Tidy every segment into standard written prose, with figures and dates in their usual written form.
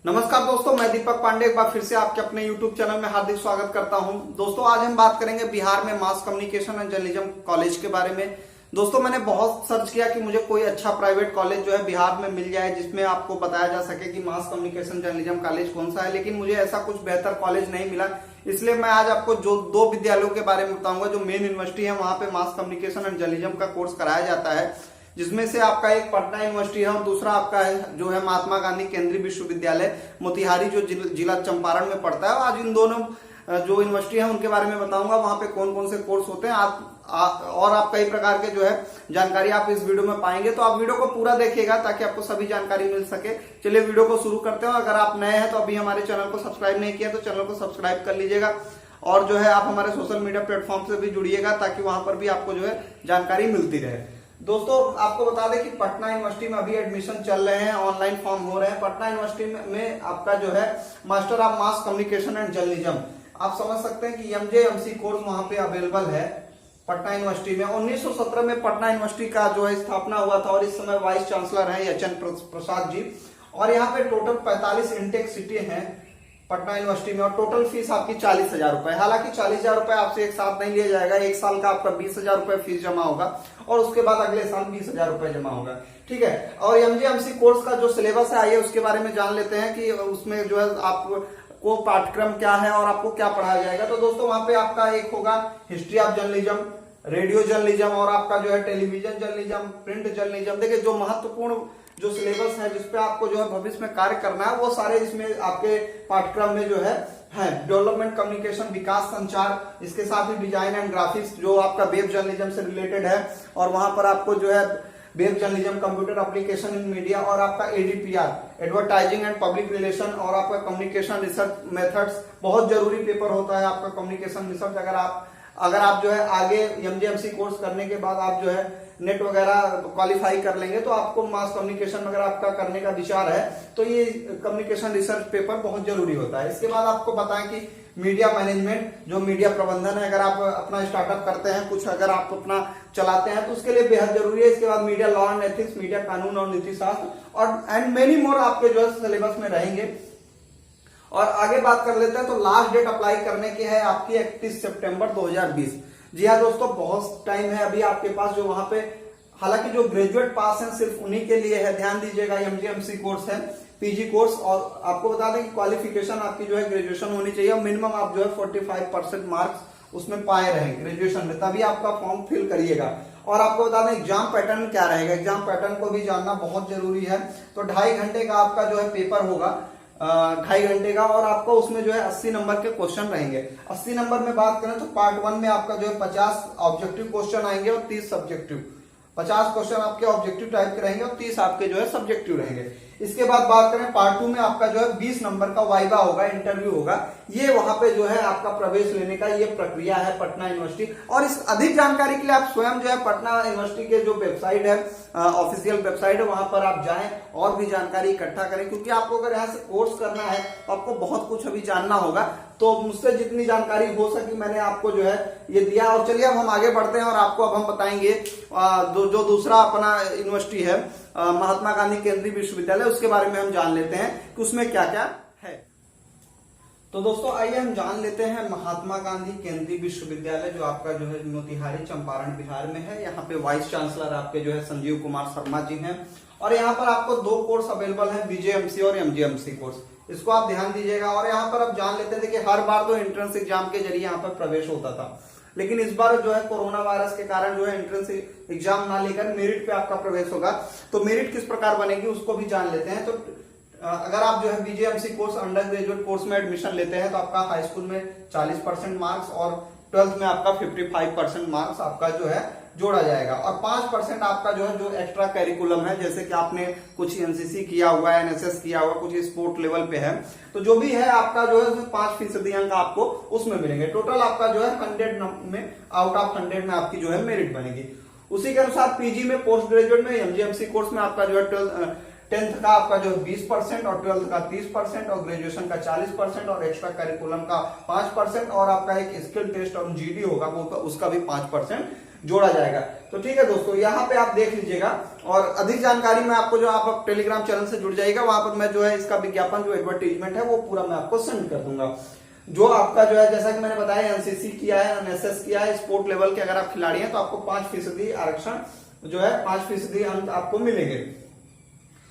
नमस्कार दोस्तों, मैं दीपक पांडे एक बार फिर से आपके अपने YouTube चैनल में हार्दिक स्वागत करता हूं। दोस्तों आज हम बात करेंगे बिहार में mass communication and journalism college के बारे में। दोस्तों मैंने बहुत सर्च किया कि मुझे कोई अच्छा प्राइवेट कॉलेज जो है बिहार में मिल जाए जिसमें आपको बताया जा सके कि मास कम्युनिकेशन जर्नलिज्म कॉलेज कौन सा है, लेकिन मुझे ऐसा कुछ बेहतर कॉलेज नहीं मिला। इसलिए मैं आज आपको जो दो विद्यालयों के बारे में बताऊंगा जो मेन यूनिवर्सिटी है वहां पे मास कम्युनिकेशन एंड जर्नलिज्म का कोर्स कराया जाता है, जिसमें से आपका एक पटना यूनिवर्सिटी है और दूसरा आपका है जो है महात्मा गांधी केंद्रीय विश्वविद्यालय मोतिहारी जो जिला चंपारण में पड़ता है। आज इन दोनों जो यूनिवर्सिटी है उनके बारे में बताऊंगा, वहां पे कौन कौन से कोर्स होते हैं और आप कई प्रकार के जो है जानकारी आप इस वीडियो में पाएंगे। तो आप वीडियो को पूरा देखिएगा ताकि आपको सभी जानकारी मिल सके। चलिए वीडियो को शुरू करते हैं। अगर आप नए हैं तो अभी हमारे चैनल को सब्सक्राइब नहीं किया तो चैनल को सब्सक्राइब कर लीजिएगा और जो है आप हमारे सोशल मीडिया प्लेटफॉर्म से भी जुड़िएगा ताकि वहां पर भी आपको जो है जानकारी मिलती रहे। दोस्तों आपको बता दें कि पटना यूनिवर्सिटी में अभी एडमिशन चल रहे हैं, ऑनलाइन फॉर्म हो रहे हैं। पटना यूनिवर्सिटी में आपका जो है master of mass communication and journalism, आप समझ सकते हैं कि एमजे कोर्स वहां पे अवेलेबल है पटना यूनिवर्सिटी में। 1917 में पटना यूनिवर्सिटी का जो है स्थापना हुआ था और इस समय वाइस चांसलर है एच एन प्रसाद जी। और यहाँ पे टोटल 45 इंटेक सीटें हैं पटना यूनिवर्सिटी में और टोटल फीस आपकी 40,000 रुपए। हालांकि 40,000 रुपए आपसे एक साथ नहीं लिया जाएगा, एक साल का आपका 20,000 रुपए फीस जमा होगा और उसके बाद अगले साल 20,000 रुपए जमा होगा, ठीक है। और एमजीएमसी कोर्स का जो सिलेबस है आइए उसके बारे में जान लेते हैं कि उसमें जो है आपको पाठ्यक्रम क्या है और आपको क्या पढ़ाया जाएगा। तो दोस्तों वहां पे आपका एक होगा history of journalism, radio journalism और आपका जो है टेलीविजन जर्नलिज्म, प्रिंट जर्नलिज्म। देखिए जो महत्वपूर्ण जो सिलेबस है जिसपे आपको जो है भविष्य में कार्य करना है वो सारे इसमें आपके पाठ्यक्रम में जो है डेवलपमेंट कम्युनिकेशन, विकास संचार, इसके साथ ही डिजाइन एंड ग्राफिक्स जो आपका वेब जर्नलिज्म से रिलेटेड है और वहां पर आपको जो है web journalism, computer application in media और आपका एडीपीआर एडवर्टाइजिंग एंड पब्लिक रिलेशन और आपका कम्युनिकेशन रिसर्च मेथड्स बहुत जरूरी पेपर होता है आपका कम्युनिकेशन रिसर्च। अगर आप जो है आगे एमजीएमसी कोर्स करने के बाद आप जो है नेट वगैरह क्वालिफाई कर लेंगे तो आपको मास कम्युनिकेशन अगर आपका करने का विचार है तो ये कम्युनिकेशन रिसर्च पेपर बहुत जरूरी होता है। इसके बाद आपको बताएं कि मीडिया मैनेजमेंट जो मीडिया प्रबंधन है, अगर आप अपना स्टार्टअप करते हैं, कुछ अगर आप अपना चलाते हैं तो उसके लिए बेहद जरूरी है। इसके बाद media law and ethics, media कानून और नीति शास्त्र और एंड मेनी मोर आपके जो है सिलेबस में रहेंगे। और आगे बात कर लेते हैं तो लास्ट डेट अप्लाई करने की है आपकी 31 सितंबर 2020। जी हाँ दोस्तों, बहुत टाइम है अभी आपके पास जो वहां पे, हालांकि जो ग्रेजुएट पास है सिर्फ उन्हीं के लिए है, ध्यान दीजिएगा। एमजीएमसी कोर्स है पीजी कोर्स और आपको बता दें कि क्वालिफिकेशन आपकी जो है ग्रेजुएशन होनी चाहिए और मिनिमम आप जो है 45% मार्क्स उसमें पाए रहें ग्रेजुएशन में, तभी आपका फॉर्म फिल करिएगा। और आपको बता दें एग्जाम पैटर्न क्या रहेगा, एग्जाम पैटर्न को भी जानना बहुत जरूरी है। तो 2.5 घंटे का आपका जो है पेपर होगा, 2.5 घंटे का, और आपको उसमें जो है 80 नंबर के क्वेश्चन रहेंगे। 80 नंबर में बात करें तो पार्ट 1 में आपका जो है 50 ऑब्जेक्टिव क्वेश्चन आएंगे और 30 सब्जेक्टिव। 50 क्वेश्चन आपके ऑब्जेक्टिव टाइप के रहेंगे और 30 आपके जो है सब्जेक्टिव रहेंगे। इसके बाद बात करें पार्ट 2 में आपका जो है 20 नंबर का वाइवा होगा, इंटरव्यू होगा। ये वहां पे जो है आपका प्रवेश लेने का ये प्रक्रिया है पटना यूनिवर्सिटी। और इस अधिक जानकारी के लिए आप स्वयं जो है पटना यूनिवर्सिटी के जो वेबसाइट है, ऑफिशियल वेबसाइट है, वहां पर आप जाएं और भी जानकारी इकट्ठा करें, क्योंकि आपको अगर यहाँ से कोर्स करना है तो आपको बहुत कुछ अभी जानना होगा। तो मुझसे जितनी जानकारी हो सकी मैंने आपको जो है ये दिया। और चलिए अब हम आगे बढ़ते हैं और आपको अब हम बताएंगे जो दूसरा अपना यूनिवर्सिटी है महात्मा गांधी केंद्रीय विश्वविद्यालय, उसके बारे में हम जान लेते हैं कि उसमें क्या क्या है। तो दोस्तों आइए हम जान लेते हैं महात्मा गांधी केंद्रीय विश्वविद्यालय जो आपका जो है मोतिहारी चंपारण बिहार में है। यहाँ पे वाइस चांसलर आपके जो है संजीव कुमार शर्मा जी हैं और यहाँ पर आपको 2 कोर्स अवेलेबल है, बीजेएमसी और एमजीएमसी कोर्स। इसको आप ध्यान दीजिएगा। और यहाँ पर आप जान लेते हैं देखिए हर बार तो एंट्रेंस एग्जाम के जरिए यहाँ पर प्रवेश होता था, लेकिन इस बार जो है कोरोना वायरस के कारण जो है एंट्रेंस एग्जाम ना लेकर मेरिट पे आपका प्रवेश होगा। तो मेरिट किस प्रकार बनेगी उसको भी जान लेते हैं। तो अगर आप जो है BJMC course under graduate course में एडमिशन लेते हैं तो आपका हाई स्कूल में 40% मार्क्स और 12th में आपका 55% मार्क्स आपका जो है जोड़ा जाएगा और 5% आपका जो है जो एक्स्ट्रा करिकुलम है, जैसे कि आपने कुछ एनसीसी किया हुआ है, एनएसएस किया हुआ, कुछ स्पोर्ट लेवल पे है, तो जो भी है आपका जो है 5% अंक आपको उसमें मिलेंगे। टोटल आपका जो है 100 में आउट ऑफ 100 में आपकी जो है मेरिट बनेगी। उसी के अनुसार पीजी में, पोस्ट ग्रेजुएट में, एमजीएमसी कोर्स में आपका जो है 10th का आपका जो 20% और 12th का 30% और ग्रेजुएशन का 40% और एक्स्ट्रा करिकुलम का 5% और आपका एक स्किल टेस्ट और जीडी होगा वो उसका भी 5% जोड़ा जाएगा। तो ठीक है दोस्तों, यहाँ पे आप देख लीजिएगा। और अधिक जानकारी में आपको जो आप टेलीग्राम चैनल से जुड़ जाइएगा, वहां पर मैं जो है इसका विज्ञापन जो एडवर्टीजमेंट है वो पूरा मैं आपको सेंड कर दूंगा। जो आपका जो है जैसा कि मैंने बताया एनसीसी किया है, एनएसएस किया है, स्पोर्ट लेवल के अगर आप खिलाड़ी हैं तो आपको 5% आरक्षण जो है 5% अंक आपको मिलेंगे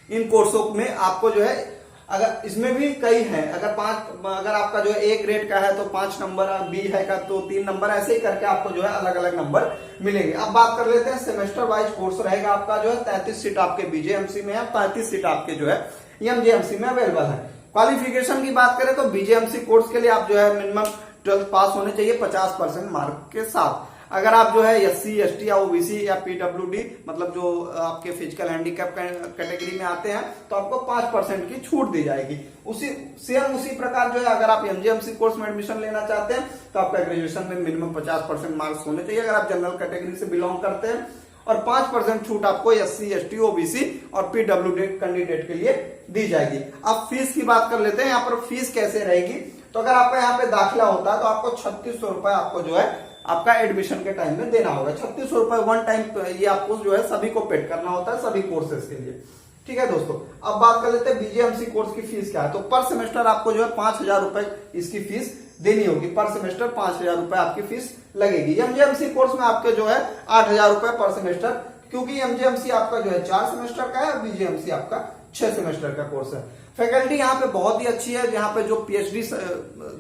इन कोर्सों में। आपको जो है अगर इसमें भी कई हैं, अगर आपका जो है ए ग्रेड का है तो 5 नंबर, बी है का तो 3 नंबर, ऐसे ही करके आपको जो है अलग अलग नंबर मिलेंगे। अब बात कर लेते हैं सेमेस्टर वाइज कोर्स रहेगा आपका जो है 33 सीट आपके बीजेएमसी में है, 35 सीट आपके जो है एमजेएमसी में अवेलेबल है। क्वालिफिकेशन की बात करें तो बीजेएमसी कोर्स के लिए आप जो है मिनिमम 12th पास होने चाहिए 50% मार्क के साथ। अगर आप जो है एससी एसटी या ओबीसी या पीडब्ल्यूडी मतलब जो आपके फिजिकल हैंडीकैप कैटेगरी में आते हैं तो आपको 5% की छूट दी जाएगी। उसी प्रकार जो है अगर आप एमजीएमसी कोर्स में एडमिशन लेना चाहते हैं तो आपका ग्रेजुएशन में मिनिमम 50% मार्क्स होने चाहिए अगर आप जनरल कैटेगरी से बिलोंग करते हैं, और 5% छूट आपको एससी एसटी ओबीसी और पीडब्ल्यूडी कैंडिडेट के लिए दी जाएगी। अब फीस की बात कर लेते हैं, यहाँ पर फीस कैसे रहेगी। तो अगर आपका यहाँ पे दाखिला होता है तो आपको 3600 रुपए आपको जो है आपका एडमिशन के टाइम में देना होगा। 3600 रुपए वन टाइम ये आपको जो है सभी को पेड करना होता है सभी कोर्सेज के लिए। ठीक है दोस्तों, अब बात कर लेते हैं बीजेएमसी कोर्स की फीस क्या है। तो पर सेमेस्टर आपको जो है 5000 रुपए इसकी फीस देनी होगी। पर सेमेस्टर 5000 रुपए आपकी फीस लगेगी। एमजेएमसी कोर्स में आपके जो है 8000 रुपए पर सेमेस्टर, क्योंकि एमजेएमसी आपका जो है 4 सेमेस्टर का है और बीजेएमसी आपका 6 सेमेस्टर का कोर्स है। फैकल्टी यहाँ पे बहुत ही अच्छी है, यहाँ पे जो पीएचडी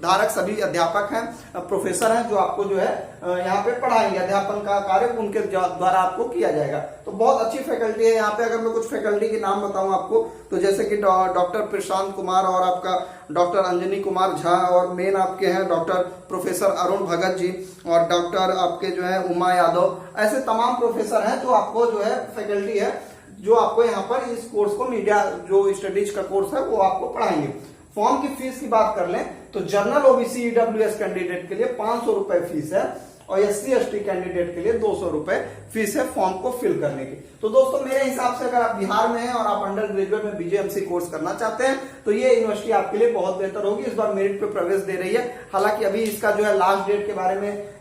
धारक सभी अध्यापक हैं, प्रोफेसर हैं जो आपको जो है यहाँ पे पढ़ाएंगे, अध्यापन का कार्य उनके द्वारा आपको किया जाएगा। तो बहुत अच्छी फैकल्टी है यहाँ पे। अगर मैं कुछ फैकल्टी के नाम बताऊं आपको तो जैसे कि डॉक्टर प्रशांत कुमार और आपका डॉक्टर अंजनी कुमार झा, और मेन आपके हैं डॉक्टर प्रोफेसर अरुण भगत जी और डॉक्टर आपके जो है उमा यादव, ऐसे तमाम प्रोफेसर हैं जो आपको जो है फैकल्टी है जो आपको यहाँ पर इस कोर्स को मीडिया जो स्टडीज का कोर्स है वो आपको पढ़ाएंगे। फॉर्म की फीस की बात कर लें तो जनरल ओबीसी ईडब्ल्यूएस कैंडिडेट के लिए 500 रुपए फीस है और एससी एसटी कैंडिडेट के लिए 200 रुपए फीस है फॉर्म को फिल करने की। तो दोस्तों मेरे हिसाब से अगर आप बिहार में हैं और आप अंडर ग्रेजुएट में बीजेएमसी कोर्स करना चाहते हैं तो ये यूनिवर्सिटी आपके लिए बहुत बेहतर होगी। इस बार मेरिट पे प्रवेश दे रही है। हालांकि अभी इसका जो है लास्ट डेट के बारे में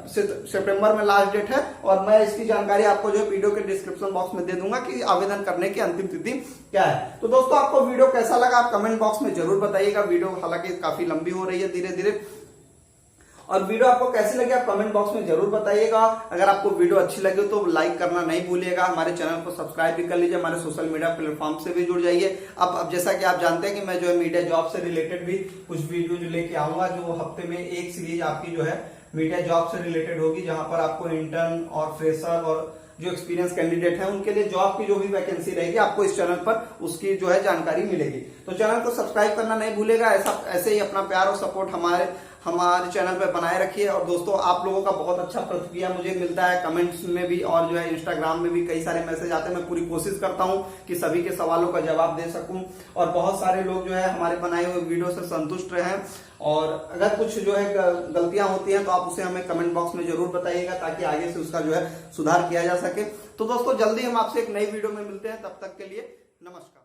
सितंबर में लास्ट डेट है और मैं इसकी जानकारी आपको जो वीडियो के डिस्क्रिप्शन बॉक्स में दे दूंगा कि आवेदन करने की अंतिम तिथि क्या है। तो दोस्तों आपको वीडियो कैसा लगा आप कमेंट बॉक्स में जरूर बताइएगा। वीडियो हालांकि काफी लंबी हो रही है धीरे धीरे, और वीडियो आपको कैसी लगी आप कमेंट बॉक्स में जरूर बताइएगा। अगर आपको वीडियो अच्छी लगे तो लाइक करना नहीं भूलिएगा। हमारे चैनल को सब्सक्राइब भी कर लीजिए, हमारे सोशल मीडिया प्लेटफॉर्म से भी जुड़ जाइए। अब जैसा कि आप जानते हैं कि मैं जो है मीडिया जॉब से रिलेटेड भी कुछ वीडियो जो लेके आऊंगा, जो हफ्ते में एक सीरीज आपकी जो है मीडिया जॉब से रिलेटेड होगी, जहां पर आपको इंटर्न और फ्रेशर और जो एक्सपीरियंस कैंडिडेट है उनके लिए जॉब की जो भी वैकेंसी रहेगी आपको इस चैनल पर उसकी जो है जानकारी मिलेगी। तो चैनल को सब्सक्राइब करना नहीं भूलेगा। ऐसे ही अपना प्यार और सपोर्ट हमारे चैनल पर बनाए रखिए। और दोस्तों आप लोगों का बहुत अच्छा प्रतिक्रिया मुझे मिलता है कमेंट्स में भी, और जो है इंस्टाग्राम में भी कई सारे मैसेज आते हैं। मैं पूरी कोशिश करता हूं कि सभी के सवालों का जवाब दे सकूं, और बहुत सारे लोग जो है हमारे बनाए हुए वीडियो से संतुष्ट रहे। और अगर कुछ जो है गलतियां होती हैं तो आप उसे हमें कमेंट बॉक्स में जरूर बताइएगा ताकि आगे से उसका जो है सुधार किया जा सके। तो दोस्तों जल्दी हम आपसे एक नई वीडियो में मिलते हैं, तब तक के लिए नमस्कार।